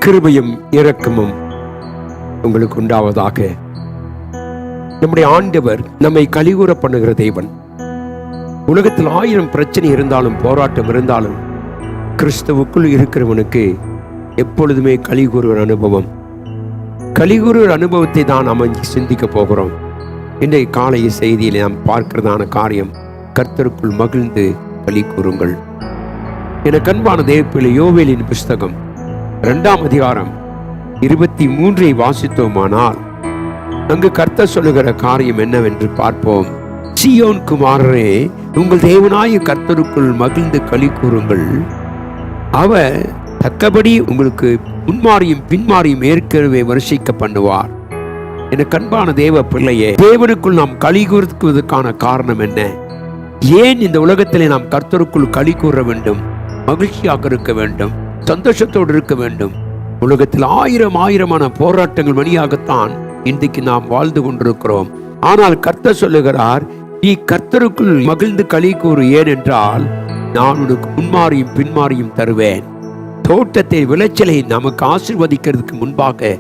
கிருபையும் இரக்கமும் உங்களுக்கு உண்டாவதாக. நம்முடைய ஆண்டவர் நம்மை கலிகூற பண்ணுகிற தேவன். உலகத்தில் 1000 பிரச்சனை இருந்தாலும் போராட்டம் இருந்தாலும் கிறிஸ்துவுக்குள் இருக்கிறவனுக்கு எப்பொழுதுமே கலிகூறுகிற அனுபவம். கலிகூறுகிற அனுபவத்தை தான் நாம் சிந்திக்க போகிறோம். இன்றைய காலை செய்தியில் நாம் பார்க்கிறதான காரியம், கர்த்தருக்குள் மகிழ்ந்து களி கூறுங்கள். என கண்பான தேவப்பிள்ளை, யோவேலின் புஸ்தகம் 2ஆம் அதிகாரம் 23 வாசித்தோமானால் அங்கு கர்த்தர் சொல்லுகிற காரியம் என்னவென்று பார்ப்போம். சீயோன் குமாரரே, உங்கள் தேவனாய கர்த்தருக்குள் மகிழ்ந்து களி கூறுங்கள். அவர் தக்கபடி உங்களுக்கு முன்மாறியும் பின்மாறியும் ஏற்கனவே வருஷிக்க பண்ணுவார். என கண்பான தேவ பிள்ளையே, தேவனுக்குள் நாம் களி கூறுவதற்கான காரணம் என்ன? ஏன் இந்த உலகத்திலே நாம் கர்த்தருக்குள் களி கூற வேண்டும், மகிழ்ச்சியாக இருக்க வேண்டும், சந்தோஷத்தோடு இருக்க வேண்டும்? உலகத்தில் 1000 போராட்டங்கள் வழியாகத்தான் இன்றைக்கு நாம் வாழ்ந்து கொண்டிருக்கிறோம். ஆனால் கர்த்தர் சொல்லுகிறார், நீ கர்த்தருக்குள் மகிழ்ந்து களி கூறு. ஏனென்றால் நான் உனக்கு முன்மாறியும் பின்மாறியும் தருவேன். தோட்டத்தை விளைச்சலை நமக்கு ஆசீர்வதிக்கிறதுக்கு முன்பாக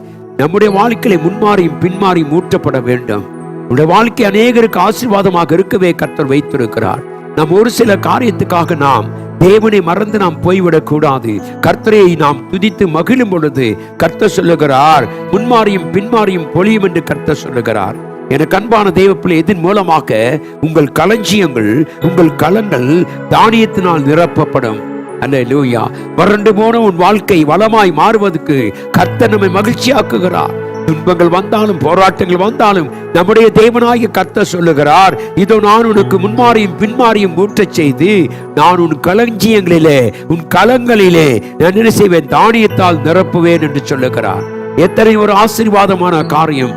நம்முடைய வாழ்க்கையை முன்மாறியும் பின்மாறியும் ஊற்றப்பட வேண்டும். நம்முடைய வாழ்க்கை அநேகருக்கு ஆசீர்வாதமாக இருக்கவே கர்த்தர் வைத்திருக்கிறார். நாம் ஒரு சில காரியத்துக்காக நாம் தேவனை மறந்து நாம் போய்விடக் கூடாது. கர்த்தரை நாம் துதித்து மகிழும் பொழுது கர்த்தர் சொல்லுகிறார், முன்மாறியும் பின்மாறியும் பொழியும் என்று கர்த்தர் சொல்லுகிறார். எனக்கு அன்பான தேவப்பிள்ளை, இதன் மூலமாக உங்கள் களஞ்சியங்கள், உங்கள் களங்கள் தானியத்தினால் நிரப்பப்படும். அல்லேலூயா. வறண்டு போன உன் வாழ்க்கை வளமாய் மாறுவதற்கு கர்த்தர் நம்மை மகிழ்ச்சியாக்குகிறார். துன்பங்கள் வந்தாலும் போராட்டங்கள் வந்தாலும் நம்முடைய தேவனாகிய கர்த்தர் சொல்லுகிறார், இதோ நான் உனக்கு முன்மாறியும் பின்மாறியும் ஊற்றச் செய்து நான் உன் களஞ்சியங்களிலே, உன் களங்களிலே நான் என்ன செய்வேன், தானியத்தால் நிரப்புவேன் என்று சொல்லுகிறார். எத்தனை ஒரு ஆசீர்வாதமான காரியம்!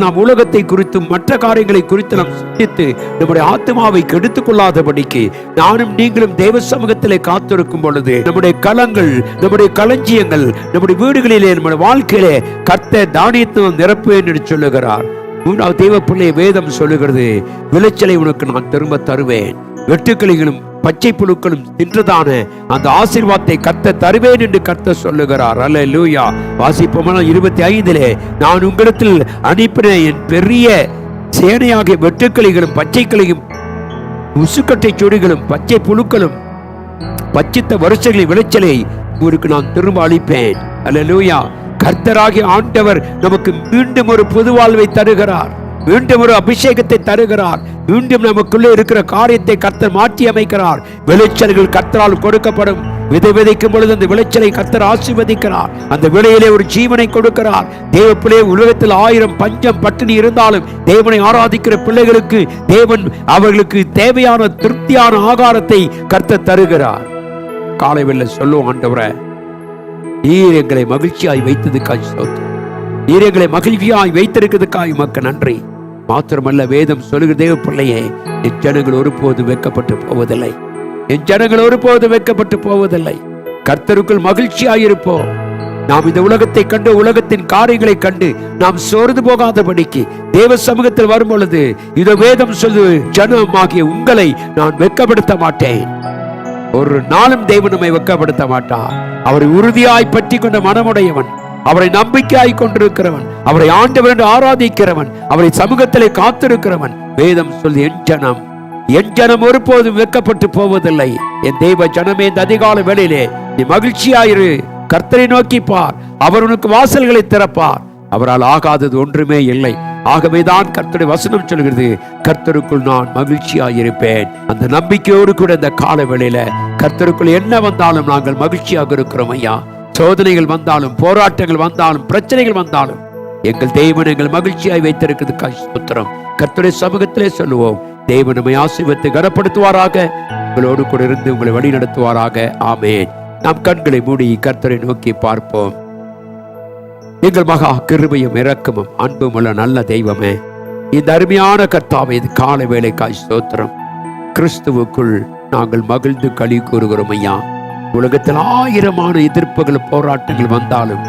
நாம் உலகத்தை குறித்தும் மற்ற காரியங்களை குறித்து நாம் சிந்தித்து நம்முடைய ஆத்மாவை கெடுத்துக் கொள்ளாதபடிக்கு நானும் நீங்களும் தேவ சமூகத்திலே காத்திருக்கும் பொழுது நம்முடைய களங்கள், நம்முடைய களஞ்சியங்கள், நம்முடைய வீடுகளிலே, நம்முடைய வாழ்க்கையிலே கர்த்தர் தானியத்தை நிரப்புவேன் என்று சொல்லுகிறார். 3வது தேவ பிள்ளையை வேதம் சொல்லுகிறது, விளைச்சலை உனக்கு நான் திரும்ப தருவேன், வெட்டுக்கிளிகளும் பச்சை புழுக்களும் தின்றதான அந்த ஆசீர்வாதத்தை கர்த்தர் தருவேன் என்று கர்த்தர் சொல்லுகிறார். அல்லேலூயா. வாசிப்போம் 25 நான் உங்களிடத்தில் அனுப்பின என் பெரிய சேனையாகிய வெட்டுக்கிளிகளும் பச்சை கிளியும் முசுக்கட்டை செடிகளும் பச்சை புழுக்களும் பச்சித்த வருஷங்களின் விளைச்சலை உங்களுக்கு நான் திரும்ப அளிப்பேன். அல்லேலூயா. கர்த்தராகிய ஆண்டவர் நமக்கு மீண்டும் ஒரு புது வாழ்வை தருகிறார், மீண்டும் ஒரு அபிஷேகத்தை தருகிறார், மீண்டும் நமக்குள்ளே இருக்கிற காரியத்தை கர்த்தர் மாற்றி அமைக்கிறார். விளைச்சல்கள் கர்த்தரால் கொடுக்கப்படும். விதை விதைக்கும் பொழுது அந்த விளைச்சலை கர்த்தர் ஆசீர்வதிக்கிறார். அந்த விளையிலே ஒரு ஜீவனை கொடுக்கிறார். தேவ பிள்ளை, உலகத்தில் 1000 பஞ்சம் பட்டினி இருந்தாலும் தேவனை ஆராதிக்கிற பிள்ளைகளுக்கு தேவன் அவர்களுக்கு தேவையான திருப்தியான ஆகாரத்தை கர்த்தர் தருகிறார். காலை வெள்ள சொல்லுவோம், ஆண்டவரே, நீர் எங்களை மகிழ்ச்சியாய் வைத்ததுக்காய் ஸ்தோத்திரம். நீர் எங்களை மகிழ்ச்சியாய் வைத்திருக்கிறதுக்காய் உமக்கு நன்றி. மாத்திரமல்ல, வேதம் சொல்லுகிற தேவ பிள்ளையே, என் ஜனங்கள் ஒருபோது வெட்கப்பட்டு போவதில்லை, என் ஜனங்கள் ஒருபோது வெட்கப்பட்டு போவதில்லை. கர்த்தருக்குள் மகிழ்ச்சியாயிருப்போம். நாம் இந்த உலகத்தை கண்டு, உலகத்தின் காரியங்களை கண்டு நாம் சோர்ந்து போகாதபடிக்கு தேவ சமூகத்தில் வரும் பொழுது இதோ வேதம் சொல்லு, ஜனமாகிய உங்களை நான் வெட்கப்படுத்த மாட்டேன். ஒரு நாளும் தேவன் நம்மை வெட்கப்படுத்த மாட்டார். அவரை உறுதியாய் பற்றி கொண்ட மனமுடையவன், அவரை நம்பிக்கையாய் கொண்டிருக்கிறவன், அவரை ஆண்டவர் என்று ஆராதிக்கிறவன், அவரை சமூகத்திலே காத்திருக்கிறவன், வேதம் சொல்லி, என் ஜனம் ஒருபோதும் வெட்கப்பட்டு போவதில்லை. என் தேவ ஜனமே, இந்த அதிகால வேளையிலே நீ மகிழ்ச்சியாயிரு. கர்த்தரை நோக்கி பார், அவர் உனக்கு வாசல்களை திறப்பார். அவரால் ஆகாதது ஒன்றுமே இல்லை. ஆகவேதான் கர்த்தருடைய வசனம் சொல்கிறது, கர்த்தருக்குள் நான் மகிழ்ச்சியாயிருப்பேன். அந்த நம்பிக்கையோடு கூட இந்த கால வேளையில கர்த்தருக்குள் என்ன வந்தாலும் நாங்கள் மகிழ்ச்சியாக இருக்கிறோம் ஐயா. சோதனைகள் வந்தாலும், போராட்டங்கள் வந்தாலும், பிரச்சனைகள் வந்தாலும் எங்கள் தேவன் எங்கள் மகிழ்ச்சியாய் வைத்திருக்கிறதுக்காக ஸ்தோத்திரம். கர்த்தருடைய சமூகத்திலே சொல்லுவோம், தேவன் நம்மை ஆசீர்வதித்து கனப்படுத்துவாராக, உங்களோடு கூட இருந்து உங்களை வழி நடத்துவாராக. ஆமென். நாம் கண்களை மூடி கர்த்தரை நோக்கி பார்ப்போம். எங்கள் மகா கிருபையும் இரக்கமும் அன்பும் உள்ள நல்ல தெய்வமே, இந்த அருமையான கர்த்தாவை இது காலை வேளைக்காய் ஸ்தோத்திரம். கிறிஸ்துவுக்குள் நாங்கள் மகிழ்ந்து களி கூறுகிறோம் ஐயா. உலகத்தில் 1000 எதிர்ப்புகள் போராட்டங்கள் வந்தாலும்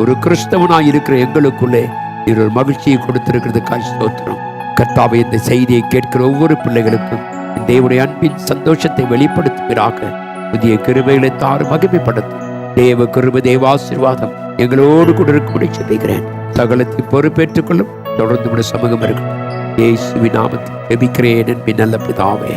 ஒரு கிறிஸ்தவனாய் இருக்கிற எங்களுக்குள்ளே நீர் ஒரு மகிழ்ச்சியை கொடுத்திருக்கிறதுக்காய் ஸ்தோத்திரம். கர்த்தாவே, இந்த செய்தியை கேட்கிற ஒவ்வொரு பிள்ளைகளுக்கும் தேவனுடைய அன்பின் சந்தோஷத்தை வெளிப்படுத்துவீராக. புதிய கிருபைகளை தாரும், மகிமைப்படுத்தும். தேவ கிருபை, தேவ ஆசீர்வாதம் எங்களோடு கூட இருக்கும்படி ஜெபிக்கிறேன். சகலத்தை பொறுப்பேற்றுக் கொள்ளும். தொடர்ந்து சமூகம் இருக்கும். இயேசுவின் நாமத்தில் ஜெபிக்கிறேன் நல்ல பிதாவே.